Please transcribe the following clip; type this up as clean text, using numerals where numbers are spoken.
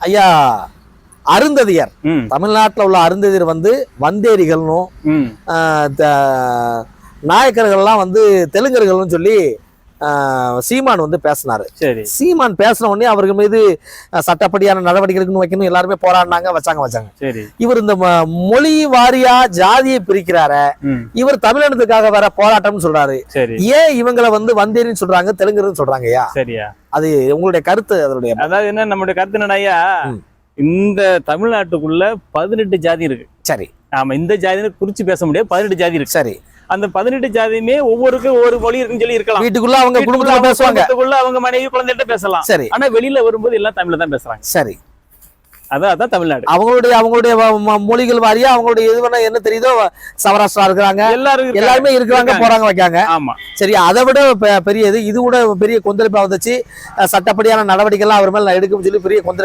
ஐயா அருந்ததியர் தமிழ்நாட்டுல உள்ள அருந்ததியர் வந்து வந்தேரிகள்னும் நாயக்கர்கள்லாம் வந்து தெலுங்கர்கள்னு சொல்லி சீமான் வந்து பேசினாரு. சீமான் பேசின உடனே அவர்கள் மீது சட்டப்படியான நடவடிக்கைகளுக்கு வைக்கணும் எல்லாருமே போராடினாங்க, வச்சாங்க. இவர் இந்த மொழி வாரியா ஜாதியை பிரிக்கிறாரு. இவர் தமிழினத்துக்காக வேற போராட்டம்னு சொல்றாரு. ஏன் இவங்களை வந்து வந்தேரின்னு சொல்றாங்க, தெலுங்குன்னு சொல்றாங்க? ஐயா சரியா, அது உங்களுடைய கருத்து? அதனுடைய அதாவது என்ன, நம்மளுடைய கருத்து என்னன்னா, இந்த தமிழ்நாட்டுக்குள்ள 18 ஜாதி இருக்கு. சரி, ஆமா, இந்த ஜாதியை குறிச்சு பேச முடியாது. 18 ஜாதி இருக்கு. சரி, அந்த 18 ஜாதியுமே ஒவ்வொருக்கும் ஒவ்வொரு மொழி இருக்குன்னு சொல்லி இருக்கலாம். வீட்டுக்குள்ள அவங்க குடும்பத்துல பேசுவாங்க, அவங்க மனைவி குழந்தைகிட்ட பேசலாம். சரி, ஆனா வெளியில வரும்போது எல்லாம் தமிழ்ல தான் பேசுறாங்க. சரி, அதான் தமிழ்நாடு. அவங்களுடைய மொழிகள் வாரியா அவங்களுடைய எது என்ன தெரியுதோ, சௌராஷ்டிரா இருக்கிறாங்க, எல்லாருமே இருக்கிறாங்க, போறாங்க, வைக்காங்க. ஆமா, சரி, அதை விட பெரியது இது கூட பெரிய கொந்தளிப்பா வந்துச்சு. சட்டப்படியான நடவடிக்கை எல்லாம் அவர் மேல எடுக்கும் சொல்லி பெரிய கொந்தளிப்பு